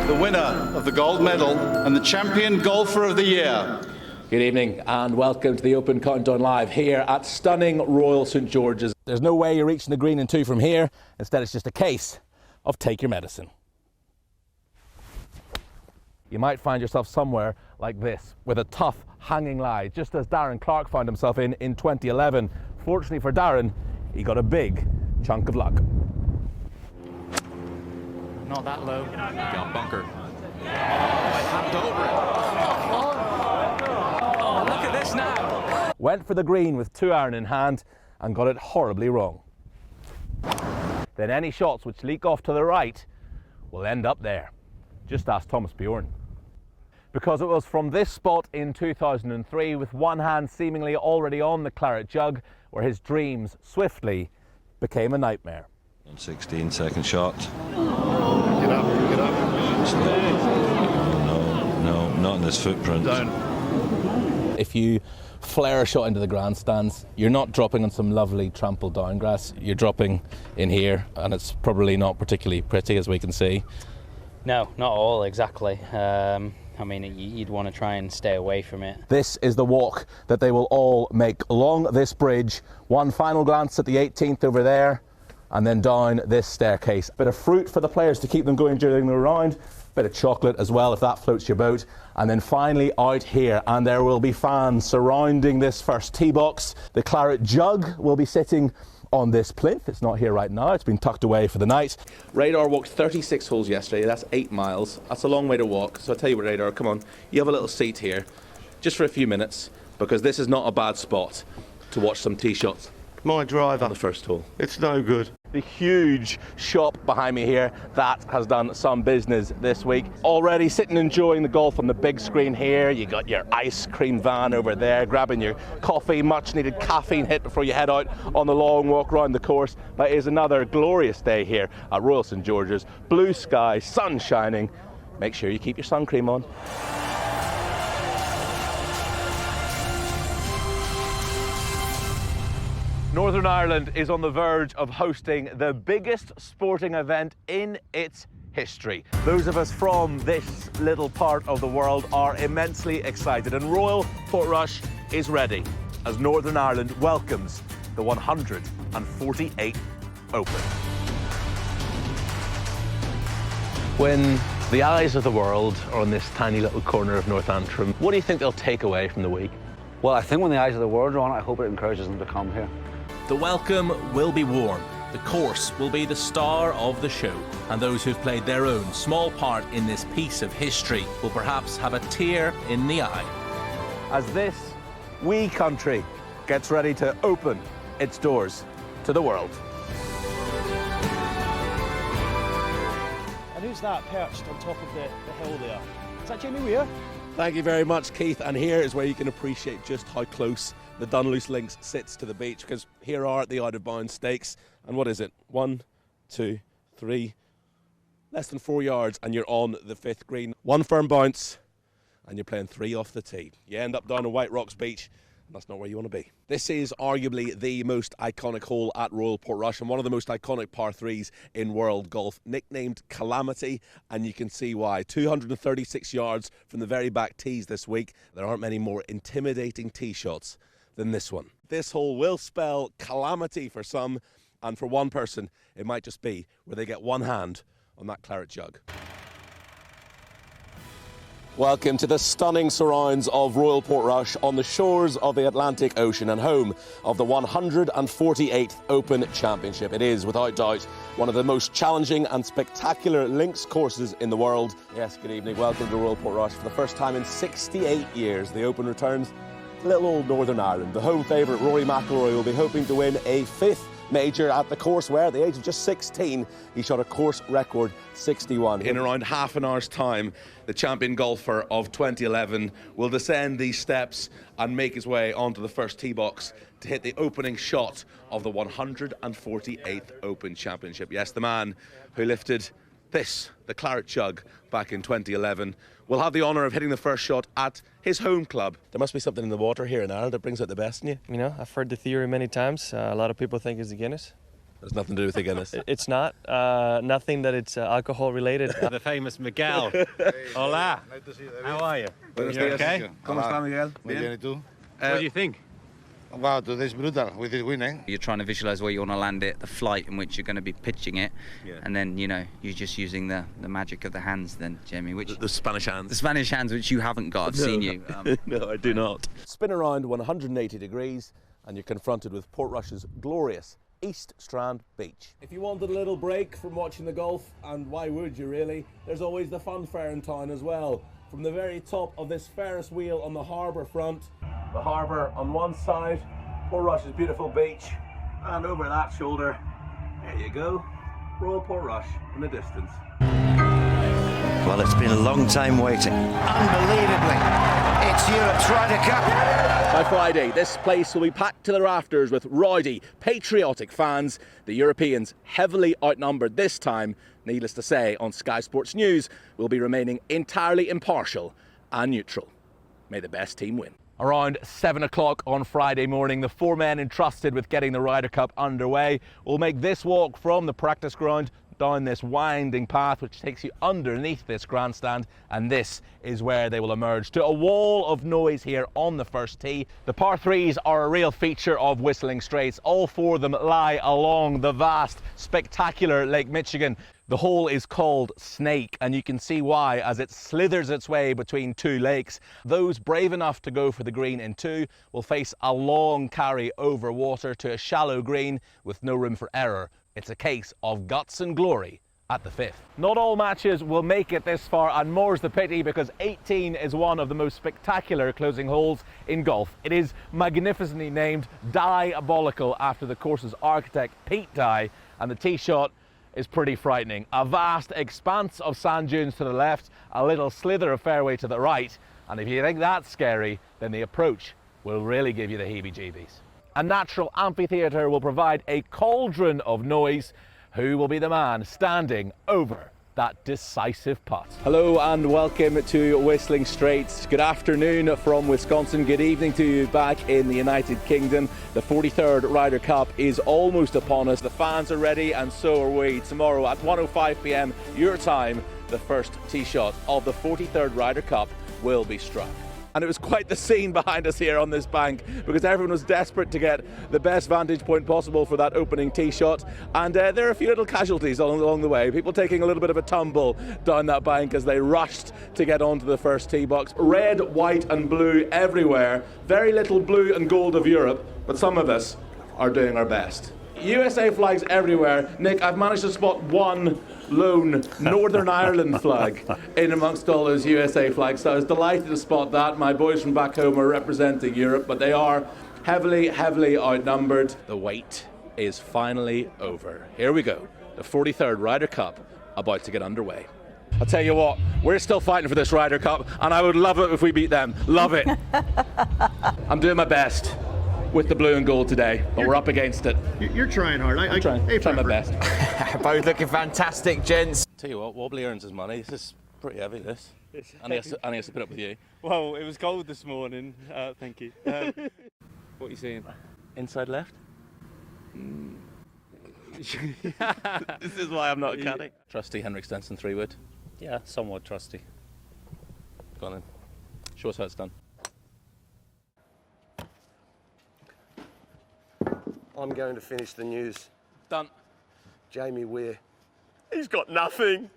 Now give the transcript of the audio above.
the winner of the gold medal and the champion golfer of the year. Good evening and welcome to the Open Countdown Live here at stunning Royal St George's. There's no way you're reaching the green in two from here. Instead, it's just a case of take your medicine. You might find yourself somewhere like this with a tough hanging lie, just as Darren Clarke found himself in 2011. Fortunately for Darren, he got a big chunk of luck. Not that low. Got bunker. Hand over it. Oh, look at this now. Went for the green with 2-iron in hand and got it horribly wrong. Then any shots which leak off to the right will end up there. Just ask Thomas Bjorn. Because it was from this spot in 2003, with one hand seemingly already on the claret jug, where his dreams swiftly became a nightmare. 16, second shot. Get up. No, not in this footprint. Don't. If you flare a shot into the grandstands, you're not dropping on some lovely trampled down grass. You're dropping in here, and it's probably not particularly pretty, as we can see. No, not all exactly. I mean, you'd want to try and stay away from it. This is the walk that they will all make along this bridge. One final glance at the 18th over there, and then down this staircase. Bit of fruit for the players to keep them going during the round. Bit of chocolate as well, if that floats your boat. And then finally out here, and there will be fans surrounding this first tee box. The claret jug will be sitting on this plinth. It's not here right now, it's been tucked away for the night. Radar walked 36 holes yesterday, that's 8 miles. That's a long way to walk, so I'll tell you what, Radar, come on, you have a little seat here, just for a few minutes, because this is not a bad spot to watch some tee shots. My driver. On the first hole. It's no good. The huge shop behind me here, that has done some business this week. Already sitting enjoying the golf on the big screen here. You got your ice cream van over there, grabbing your coffee, much needed caffeine hit before you head out on the long walk around the course. But it is another glorious day here at Royal St George's. Blue sky, sun shining. Make sure you keep your sun cream on. Northern Ireland is on the verge of hosting the biggest sporting event in its history. Those of us from this little part of the world are immensely excited, and Royal Portrush is ready as Northern Ireland welcomes the 148th Open. When the eyes of the world are on this tiny little corner of North Antrim, what do you think they'll take away from the week? Well, I think when the eyes of the world are on it, I hope it encourages them to come here. The welcome will be warm. The course will be the star of the show, and those who've played their own small part in this piece of history will perhaps have a tear in the eye. As this wee country gets ready to open its doors to the world. And who's that perched on top of the hill there? Is that Jamie Weir? Thank you very much, Keith. And here is where you can appreciate just how close the Dunluce Links sits to the beach, because here are the out-of-bounds stakes. And what is it? 1, 2, 3, less than 4 yards, and you're on the 5th green. One firm bounce, and you're playing 3 off the tee. You end up down on White Rocks Beach, and that's not where you want to be. This is arguably the most iconic hole at Royal Portrush, and one of the most iconic par 3s in world golf, nicknamed Calamity, and you can see why. 236 yards from the very back tees this week. There aren't many more intimidating tee shots than this one. This hole will spell calamity for some, and for one person, it might just be where they get one hand on that claret jug. Welcome to the stunning surrounds of Royal Portrush on the shores of the Atlantic Ocean and home of the 148th Open Championship. It is, without doubt, one of the most challenging and spectacular links courses in the world. Yes, good evening. Welcome to Royal Portrush. For the first time in 68 years, the Open returns to little old Northern Ireland. The home favourite, Rory McIlroy, will be hoping to win a 5th major at the course where, at the age of just 16, he shot a course record 61. In around half an hour's time, the champion golfer of 2011 will descend these steps and make his way onto the first tee box to hit the opening shot of the 148th Open Championship. Yes, the man who lifted this, the claret jug, back in 2011, will have the honour of hitting the first shot at his home club. There must be something in the water here in Ireland that brings out the best in you. You know, I've heard the theory many times. A lot of people think it's the Guinness. There's nothing to do with the Guinness. It's not. Nothing that it's alcohol related. The famous Miguel. Hola. How are you? You okay? ¿Cómo está, Miguel? Muy bien, ¿y tú? What do you think? Wow, today's brutal with this winning. You're trying to visualize where you want to land it, the flight in which you're going to be pitching it, and then you're just using the magic of the hands. Then, Jamie, which The Spanish hands. the Spanish hands, which you haven't got. I've seen you. No, I do not. Spin around 180 degrees and you're confronted with Portrush's glorious East Strand Beach. If you wanted a little break from watching the golf, and why would you really, there's always the fun fair in town as well. From the very top of this Ferris wheel on the harbour front, the harbour on one side, Portrush's beautiful beach, and over that shoulder, there you go, Royal Portrush in the distance. Well, it's been a long time waiting. Unbelievably, it's Europe's Ryder Cup. By Friday, this place will be packed to the rafters with rowdy, patriotic fans. The Europeans, heavily outnumbered this time, needless to say, on Sky Sports News, will be remaining entirely impartial and neutral. May the best team win. Around 7 o'clock on Friday morning, the 4 men entrusted with getting the Ryder Cup underway will make this walk from the practice ground down this winding path which takes you underneath this grandstand, and this is where they will emerge to a wall of noise here on the first tee. The par 3s are a real feature of Whistling Straits. All 4 of them lie along the vast, spectacular Lake Michigan. The hole is called Snake, and you can see why as it slithers its way between 2 lakes. Those brave enough to go for the green in 2 will face a long carry over water to a shallow green with no room for error. It's a case of guts and glory at the 5th. Not all matches will make it this far, and more's the pity, because 18 is one of the most spectacular closing holes in golf. It is magnificently named Diabolical after the course's architect Pete Dye, and the tee shot is pretty frightening. A vast expanse of sand dunes to the left, a little slither of fairway to the right, and if you think that's scary, then the approach will really give you the heebie-jeebies. A natural amphitheatre will provide a cauldron of noise. Who will be the man standing over that decisive putt? Hello and welcome to Whistling Straits. Good afternoon from Wisconsin. Good evening to you back in the United Kingdom. The 43rd Ryder Cup is almost upon us. The fans are ready and so are we. Tomorrow at 1:05 p.m. your time, the first tee shot of the 43rd Ryder Cup will be struck. And it was quite the scene behind us here on this bank, because everyone was desperate to get the best vantage point possible for that opening tee shot. And there are a few little casualties along the way. People taking a little bit of a tumble down that bank as they rushed to get onto the first tee box. Red, white and blue everywhere. Very little blue and gold of Europe, but some of us are doing our best. USA flags everywhere. Nick, I've managed to spot one lone Northern Ireland flag in amongst all those USA flags, so I was delighted to spot that. My boys from back home are representing Europe, but they are heavily outnumbered. The wait is finally over. Here we go. The 43rd Ryder Cup about to get underway. I'll tell you what, we're still fighting for this Ryder Cup, and I would love it if we beat them. Love it. I'm doing my best with the blue and gold today, but we're up against it. You're trying hard. I'm trying my best. Both looking fantastic, gents. Tell you what, Wobbly earns his money. This is pretty heavy, this. And he has to put up with you. Well, it was cold this morning. Thank you. What are you seeing? Inside left? This is why I'm not a caddy. Trusty Henrik Stenson 3-wood. Yeah, somewhat trusty. Go on then. Show us how it's done. I'm going to finish the news. Done. Jamie Weir. He's got nothing.